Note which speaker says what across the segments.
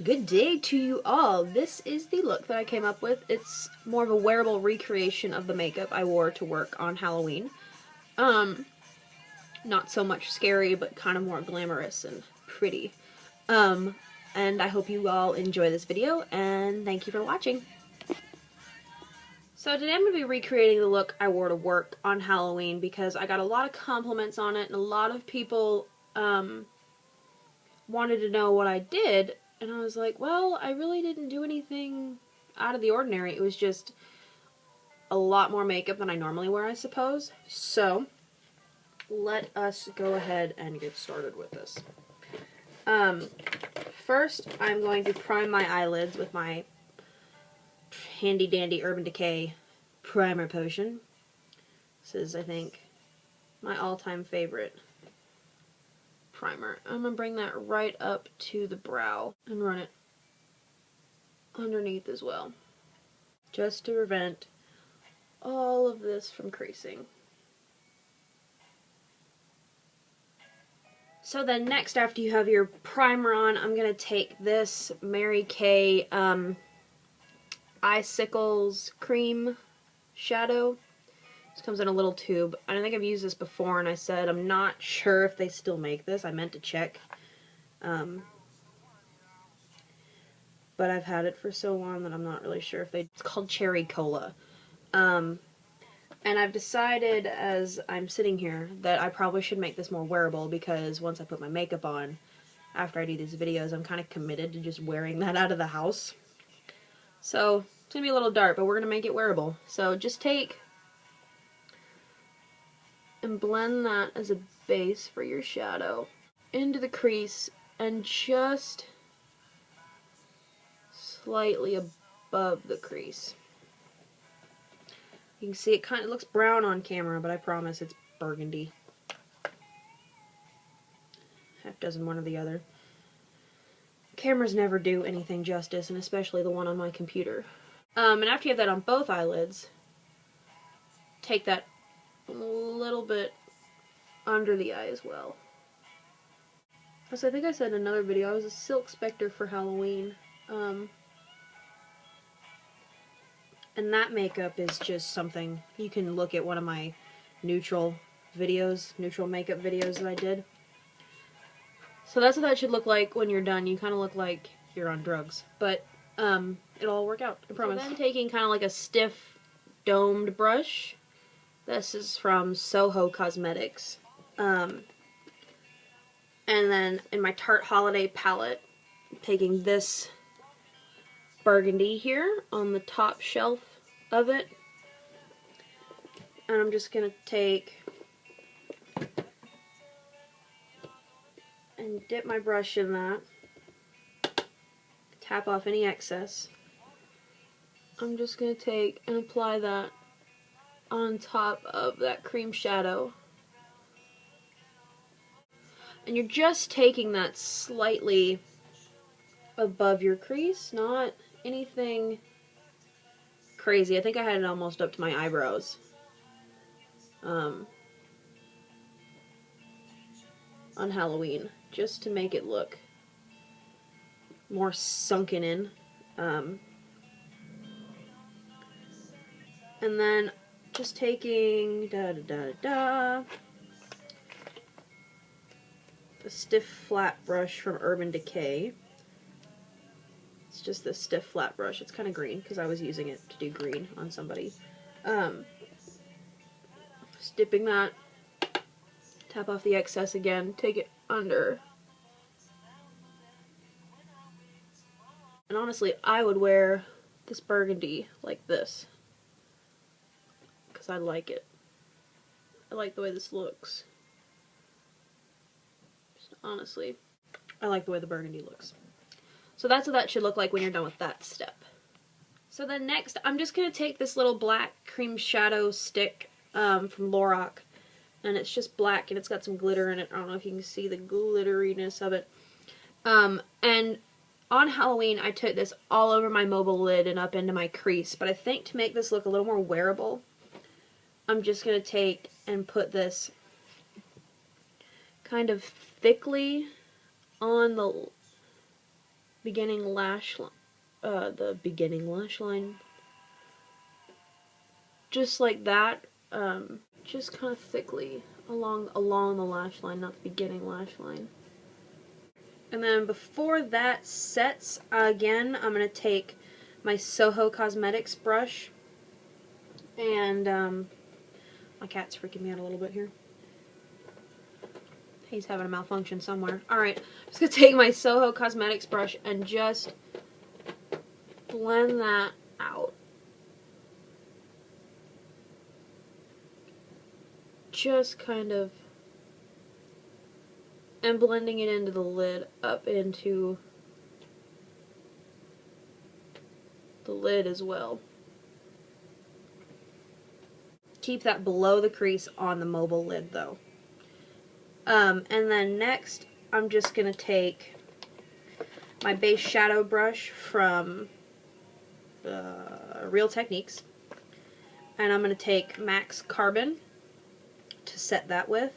Speaker 1: Good day to you all. This is the look that I came up with. It's more of a wearable recreation of the makeup I wore to work on Halloween. Not so much scary, but kind of more glamorous and pretty. And I hope you all enjoy this video, and thank you for watching. So today I'm going to be recreating the look I wore to work on Halloween because I got a lot of compliments on it, and a lot of people wanted to know what I did. And I was like, well, I really didn't do anything out of the ordinary. It was just a lot more makeup than I normally wear, I suppose. So, let us go ahead and get started with this. First, I'm going to prime my eyelids with my handy dandy Urban Decay primer potion. This is, I think, my all-time favorite primer. I'm going to bring that right up to the brow and run it underneath as well, just to prevent all of this from creasing. So then next, after you have your primer on, I'm going to take this Mary Kay Icicles Cream Shadow. This comes in a little tube. I don't think I've used this before, and I said I'm not sure if they still make this. I meant to check. But I've had it for so long that I'm not really sure if they... It's called Cherry Cola. And I've decided, as I'm sitting here, that I probably should make this more wearable, because once I put my makeup on, after I do these videos, I'm kind of committed to just wearing that out of the house. So, it's going to be a little dark, but we're going to make it wearable. So, just take and blend that as a base for your shadow into the crease, and just slightly above the crease. You can see it kind of looks brown on camera, but I promise it's burgundy. Half dozen one or the other. Cameras never do anything justice, and especially the one on my computer. And after you have that on both eyelids, take that a little bit under the eye as well. As I think I said in another video, I was a Silk Spectre for Halloween. And that makeup is just something, you can look at one of my neutral makeup videos that I did. So that's what that should look like when you're done. You kind of look like you're on drugs. But it'll all work out, I promise. So then taking kind of like a stiff domed brush. This is from Soho Cosmetics. And then in my Tarte Holiday palette, taking this burgundy here on the top shelf of it. And I'm just going to take and dip my brush in that. Tap off any excess. I'm just going to take and apply that on top of that cream shadow. And you're just taking that slightly above your crease, not anything crazy. I think I had it almost up to my eyebrows. On Halloween, just to make it look more sunken in. And then just taking the stiff flat brush from Urban Decay. It's just this stiff flat brush. It's kind of green because I was using it to do green on somebody. Just dipping that. Tap off the excess again. Take it under. And honestly, I would wear this burgundy like this, because I like it. I like the way this looks. Just honestly, I like the way the burgundy looks. So that's what that should look like when you're done with that step. So then next, I'm just going to take this little black cream shadow stick from Lorac. And it's just black, and it's got some glitter in it. I don't know if you can see the glitteriness of it. And on Halloween, I took this all over my mobile lid and up into my crease. But I think to make this look a little more wearable, I'm just going to take and put this kind of thickly on the beginning lash line, the beginning lash line, just like that, just kind of thickly along the lash line, not the beginning lash line. And then before that sets, again, I'm going to take my Soho Cosmetics brush, and my cat's freaking me out a little bit here. He's having a malfunction somewhere. Alright, I'm just going to take my Soho Cosmetics brush and just blend that out. Just kind of, and blending it into the lid, up into the lid as well. Keep that below the crease on the mobile lid though. And then next, I'm just going to take my base shadow brush from Real Techniques, and I'm going to take MAC's Carbon to set that with.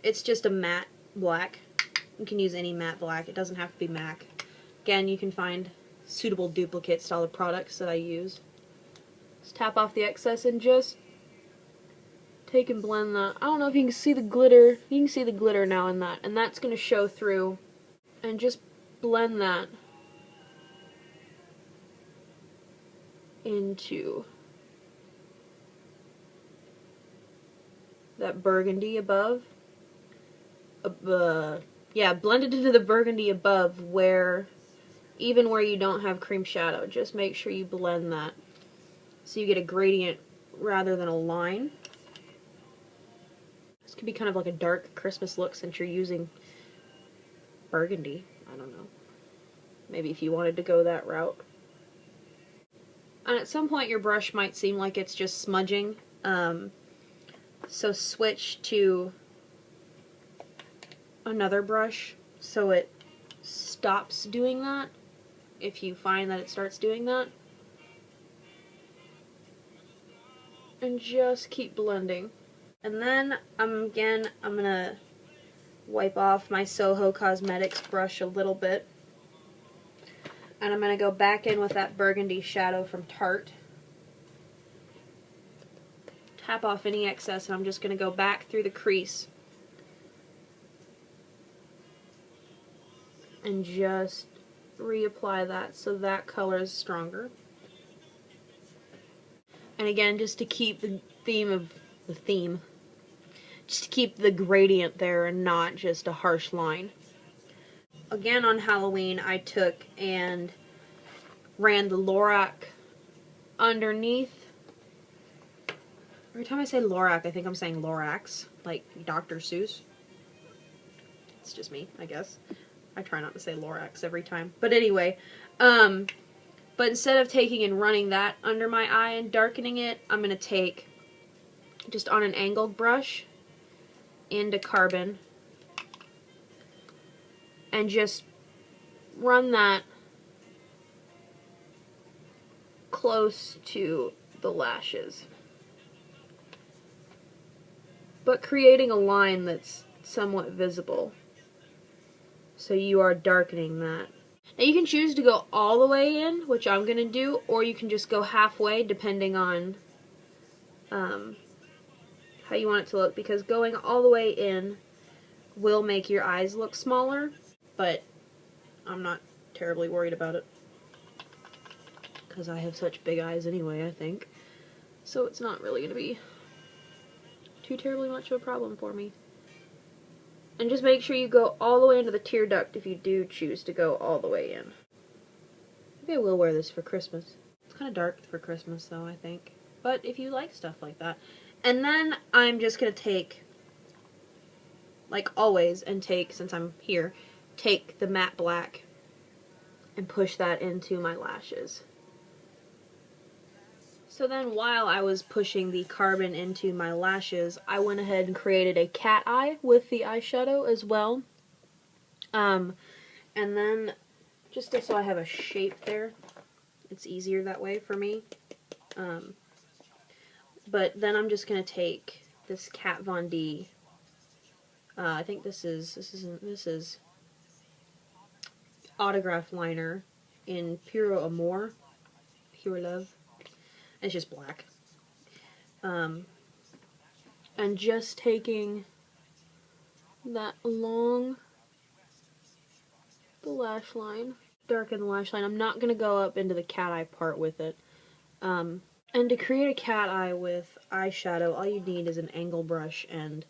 Speaker 1: It's just a matte black. You can use any matte black. It doesn't have to be MAC. Again, you can find suitable duplicates to all the products that I use. Just tap off the excess and just take and blend that. I don't know if you can see the glitter. You can see the glitter now in that, and that's going to show through. And just blend that into that burgundy above. Yeah, blend it into the burgundy above, where even where you don't have cream shadow. Just make sure you blend that so you get a gradient rather than a line. This could be kind of like a dark Christmas look since you're using burgundy. I don't know. Maybe if you wanted to go that route. And at some point your brush might seem like it's just smudging. So switch to another brush so it stops doing that, if you find that it starts doing that. And just keep blending. And then I'm gonna wipe off my Soho Cosmetics brush a little bit, and I'm gonna go back in with that burgundy shadow from Tarte. Tap off any excess, and I'm just gonna go back through the crease and just reapply that so that color is stronger. And again, just to keep the theme, just to keep the gradient there and not just a harsh line. Again, on Halloween, I took and ran the Lorac underneath. Every time I say Lorac, I think I'm saying Lorax, like Dr. Seuss. It's just me, I guess. I try not to say Lorax every time. But anyway, but instead of taking and running that under my eye and darkening it, I'm going to take, just on an angled brush, into Carbon, and just run that close to the lashes, but creating a line that's somewhat visible, so you are darkening that. Now you can choose to go all the way in, which I'm going to do, or you can just go halfway depending on how you want it to look, because going all the way in will make your eyes look smaller, but I'm not terribly worried about it because I have such big eyes anyway, I think. So it's not really going to be too terribly much of a problem for me. And just make sure you go all the way into the tear duct if you do choose to go all the way in. Maybe I will wear this for Christmas. It's kind of dark for Christmas though, I think. But if you like stuff like that. And then I'm just going to take, like always, and take, since I'm here, take the matte black and push that into my lashes. So then while I was pushing the Carbon into my lashes, I went ahead and created a cat eye with the eyeshadow as well. And then, just so I have a shape there, it's easier that way for me. But then I'm just going to take this Kat Von D, I think this is autograph liner in Pure Amour, Pure Love. It's just black. And just taking that along the lash line, darken the lash line. I'm not going to go up into the cat eye part with it. And to create a cat eye with eyeshadow, all you need is an angle brush and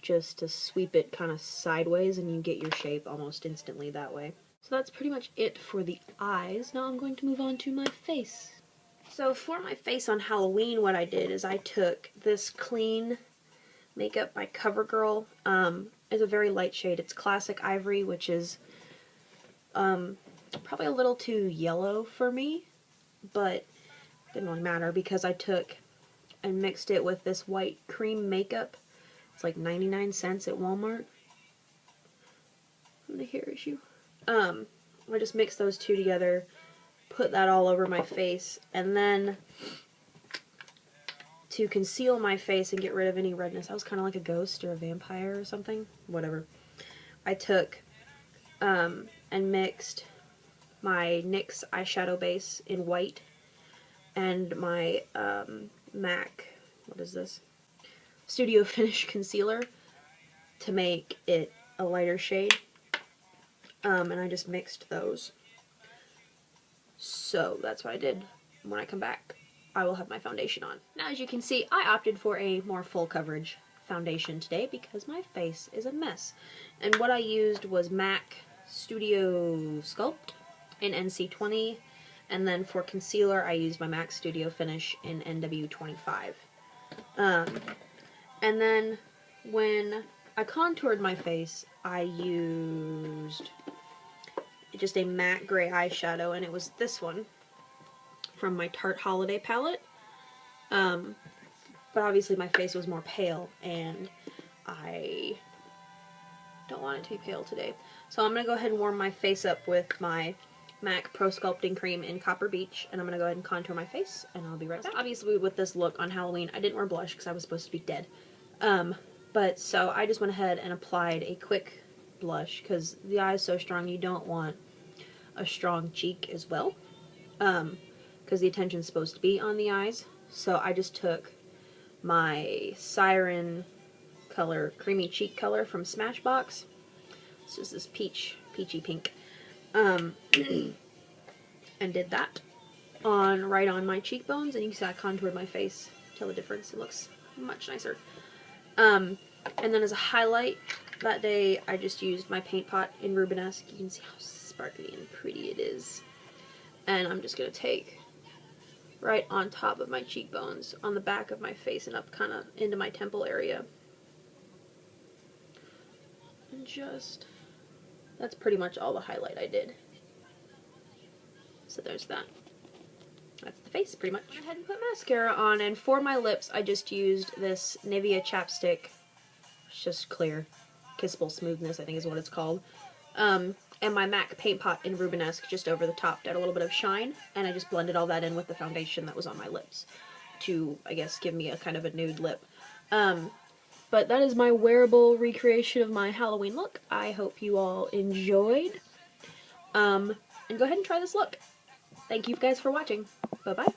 Speaker 1: just to sweep it kind of sideways, and you get your shape almost instantly that way. So that's pretty much it for the eyes. Now I'm going to move on to my face. So for my face on Halloween, what I did is I took this Clean makeup by CoverGirl. It's a very light shade. It's Classic Ivory, which is probably a little too yellow for me, but it didn't really matter because I took and mixed it with this white cream makeup. It's like 99 cents at Walmart. I'm gonna hair issue. I just mixed those two together, put that all over my face, and then to conceal my face and get rid of any redness, I was kind of like a ghost or a vampire or something, whatever. I took and mixed my NYX eyeshadow base in white and my MAC, what is this? Studio Finish concealer to make it a lighter shade. And I just mixed those. So that's what I did. When I come back, I will have my foundation on. Now, as you can see, I opted for a more full coverage foundation today because my face is a mess. And what I used was MAC Studio Sculpt in NC20, and then for concealer I used my MAC Studio Finish in NW25. And then when I contoured my face, I used just a matte gray eyeshadow, and it was this one from my Tarte Holiday palette. But obviously my face was more pale, and I don't want it to be pale today. So I'm going to go ahead and warm my face up with my MAC Pro Sculpting Cream in Copper Beach, and I'm going to go ahead and contour my face, and I'll be right back. Obviously with this look on Halloween, I didn't wear blush because I was supposed to be dead. But so I just went ahead and applied a quick blush because the eye is so strong you don't want a strong cheek as well, because the attention's supposed to be on the eyes. So I just took my Siren color, creamy cheek color from Smashbox. This is this peachy pink, and did that right on my cheekbones, and you can see I contoured my face. Tell the difference, it looks much nicer. And then as a highlight, that day I just used my paint pot in Rubenesque. You can see how sparkly and pretty it is. And I'm just going to take right on top of my cheekbones, on the back of my face, and up kind of into my temple area. And just, that's pretty much all the highlight I did. So there's that. That's the face, pretty much. I went ahead and put mascara on, and for my lips, I just used this Nivea chapstick. It's just clear. Kissable Smoothness, I think is what it's called. And my MAC Paint Pot in Rubenesque just over the top to add a little bit of shine, and I just blended all that in with the foundation that was on my lips to, I guess, give me a kind of a nude lip. But that is my wearable recreation of my Halloween look. I hope you all enjoyed. And go ahead and try this look. Thank you guys for watching. Bye-bye.